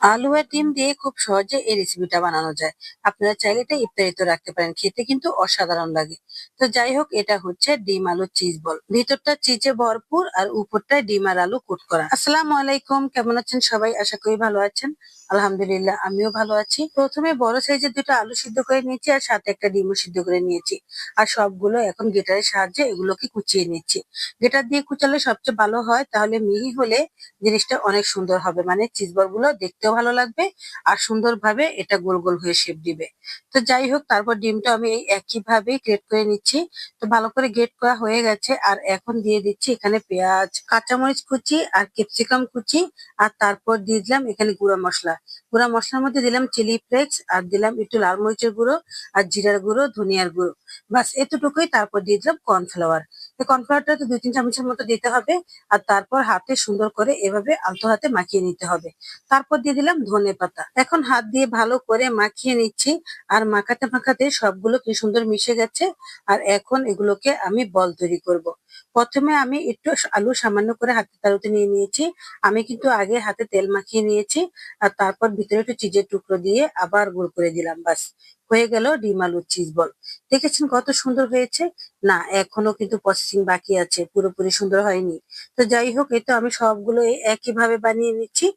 আলু আর ডিম দিয়ে খুব সহজে এই রেসিপিটা বানানো যায়। আপনারা চাইলে এটা ইফতারিতে রাখতে পারেন, খেতে কিন্তু অসাধারণ লাগে। তো যাই হোক, এটা হচ্ছে ডিম আলু চিজ বল, ভিতরটা চিজে ভরপুর আর উপরটায় ডিম আর আলু কুট করা। আসসালামু আলাইকুম, কেমন আছেন সবাই? আশা করি ভালো আছেন। আলহামদুলিল্লাহ, আমিও ভালো আছি। প্রথমে বড় সাইজের দুটো আলু সিদ্ধ করে নিয়েছি আর সাথে একটা ডিমও সিদ্ধ করে নিয়েছি। আর সবগুলো এখন গ্রেটারের সাহায্যে এগুলোকে কুচিয়ে নিচ্ছি। গ্রেটার দিয়ে কুচালে সবচেয়ে ভালো হয়, তাহলে মিহি হলে জিনিসটা অনেক সুন্দর হবে, মানে চিজ বল গুলো দেখতেও ভালো লাগবে আর সুন্দরভাবে এটা গোল গোল হয়ে শেপ দিবে। তো যাই হোক, তারপর ডিমটা আমি এই একই ভাবে গ্রেট করে নিচ্ছি। তো ভালো করে গ্রেট করা হয়ে গেছে, আর এখন দিয়ে দিচ্ছি এখানে পেঁয়াজ, কাঁচামরিচ কুচি আর ক্যাপসিকাম কুচি। আর তারপর দিয়ে দিলাম এখানে গুঁড়া মশলা। গুঁড়া মশলার মধ্যে দিলাম চিলি ফ্লেক্স, আর দিলাম একটু লাল মরিচের গুঁড়ো, আর জিরার গুঁড়ো, ধনিয়ার গুঁড়ো। বাস এতটুকুই। তারপর দিয়ে দিলাম কর্নফ্লাওয়ার। এই কর্নফ্লাওয়ারটা তো 2-3 চামচের মতো দিতে হবে। আর তারপর হাতে সুন্দর করে এভাবে আলতো হাতে মাখিয়ে নিতে হবে। তারপর দিয়ে দিলাম ধনেপাতা। এখন হাত দিয়ে ভালো করে মাখিয়ে নিচ্ছি। আর মাখাতে মাখাতে সবগুলো কি সুন্দর মিশে গেছে। আর এখন এগুলোকে আমি বল তৈরি করব। প্রথমে আমি একটু আলু সামান্য করে হাতের তালুতে নিয়ে নিয়েছি। আমি কিন্তু আগে হাতে তেল মাখিয়ে নিয়েছি। আর তারপর ভিতরে একটু চিজের টুকরো দিয়ে আবার গোল করে দিলাম। বাস হয়ে গেল ডিম আলুর চিজ বল। দেখেছেন কত সুন্দর হয়েছে? না, এখনো কিন্তু প্রসেসিং বাকি আছে, পুরোপুরি সুন্দর হয়নি। তো যাই হোক, এই তো আমি সবগুলো এই একইভাবে বানিয়ে নিচ্ছি।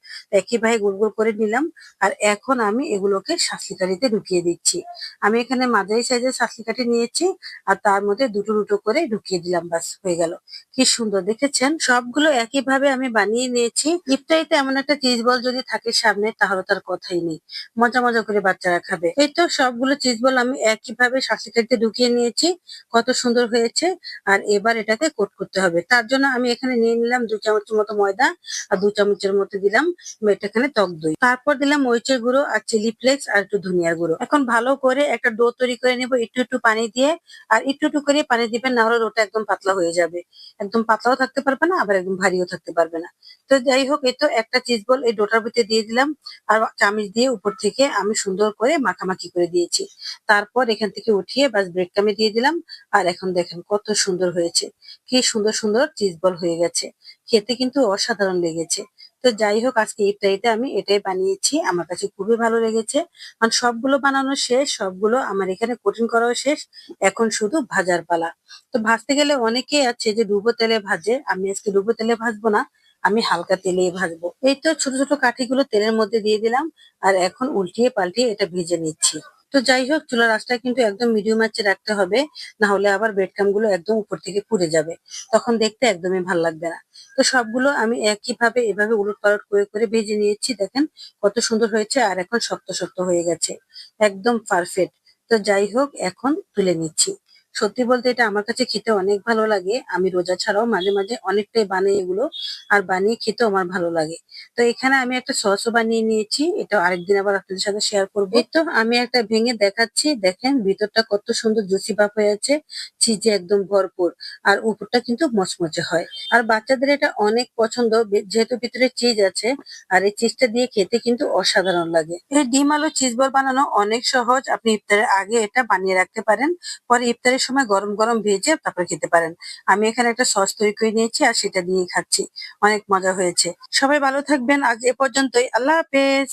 একইভাবে গোল গোল করে নিলাম। আর এখন আমি এগুলোকে সাতলি কাঠিতে ঢুকিয়ে দিচ্ছি। আমি এখানে মাঝারি সাইজের সাতলি কাঠি নিয়েছি। আর তার মধ্যে দুটো দুটো করে ঢুকিয়ে দিলাম। বাস হয়ে গেল। কি সুন্দর দেখেছেন? সবগুলো একইভাবে আমি বানিয়ে নিয়েছি। ইফতারিতে এমন একটা চিজ বল যদি থাকে সামনে, তাহলে তার কথাই নেই। মজা মজা করে বাচ্চারা খাবে। এই তো সবগুলো চিজ বল আমি একইভাবে সাতলি কাঠিতে ঢুকিয়ে নিয়েছি। কত সুন্দর হয়েছে। আর এবার এটাকে কোট করতে হবে। তার জন্য আমি এখানে নিয়ে নিলাম 2 চামচের মতো ময়দা। আর 2 চামচের মতো দিলাম এখানে টক দই। তারপর দিলাম মরিচের গুঁড়ো আর চিলি ফ্লেক্স আর একটু ধনিয়ার গুঁড়ো। এখন ভালো করে একটা ডো তৈরি করে নেব একটু একটু পানি দিয়ে। আর একটু একটু করে পানি দিবেন, না হলে ডোটা একদম পাতলা হয়ে যাবে। একদম পাতলাও থাকতে পারবে না, আবার একদম ভারীও থাকতে পারবে না। তো যাই হোক, এই তো একটা চিজ বল এই ডোটার ভিতরে দিয়ে দিলাম। আর চামচ দিয়ে উপর থেকে আমি সুন্দর করে মাখামাখি করে দিয়েছি। তারপর এখান থেকে উঠিয়ে বাস ব্রেড ক্রামে দিয়ে দিলাম। আর এখন দেখেন কত সুন্দর হয়েছে। কি সুন্দর সুন্দর চিজ বল হয়ে গেছে। খেতে কিন্তু অসাধারণ লেগেছে। তো যাই হোক, আজকে ইফতারিতে আমি এটাই বানিয়েছি। আমার কাছে খুবই ভালো লেগেছে। কারণ সবগুলো বানানো শেষ, সবগুলো আমার এখানে কোটিং করাও শেষ। এখন শুধু ভাজার পালা। তো ভাজতে গেলে অনেকেই আছে যে ডুবো তেলে ভাজে, আমি আজকে ডুবো তেলে ভাজবো না। আমি হালকা তেলেই ভাজবো। এই তো ছোট ছোট কাঠিগুলো তেলের মধ্যে দিয়ে দিলাম। আর এখন উল্টিয়ে পাল্টিয়ে এটা ভেজে নিচ্ছি। তো যাই হোক, চুলার আঁচটা কিন্তু একদম মিডিয়াম আঁচে রাখতে হবে। না হলে আবার ব্রেড ক্রাম্ব গুলো একদম উপর থেকে পুড়ে যাবে। তখন দেখতে একদমই ভাল লাগবে না। তো সবগুলো আমি একইভাবে এভাবে উলটপালট করে করে ভেজে নিয়েছি। দেখেন কত সুন্দর হয়েছে। আর এখন শক্ত শক্ত হয়ে গেছে। একদম পারফেক্ট। তো যাই হোক, এখন তুলে নিচ্ছি। সত্যি বলতে এটা আমার কাছে খেতে অনেক ভালো লাগে। আমি রোজা ছাড়াও মাঝে মাঝে অনেকটাই বানাই এগুলো। আর বানিয়ে খেতেও আমার ভালো লাগে। তো এখানে আমি একটা সসও বানিয়ে নিয়েছি। এটা আরেকদিন আবার আপনাদের সাথে শেয়ার করবো। এই তো আমি একটা ভেঙে দেখাচ্ছি। দেখেন ভিতরটা কত সুন্দর জুসি ভাব হয়ে আছে। চিজে একদম ভরপুর। আর উপরটা কিন্তু মচমচে হয়। আর বাচ্চাদের এটা অনেক পছন্দ, যেহেতু ভিতরে চিজ আছে। আর এই চিজটা দিয়ে খেতে কিন্তু অসাধারণ লাগে। এই ডিম আলু চিজ বল বানানো অনেক সহজ। আপনি ইফতারের আগে এটা বানিয়ে রাখতে পারেন। পরে ইফতারের সময় গরম গরম ভেজে তারপর খেতে পারেন। আমি এখানে একটা সস তৈরি করে নিয়েছি আর সেটা দিয়েই খাচ্ছি। অনেক মজা হয়েছে। সবাই ভালো থাকবেন। আজ এ পর্যন্তই। আল্লাহ হাফেজ।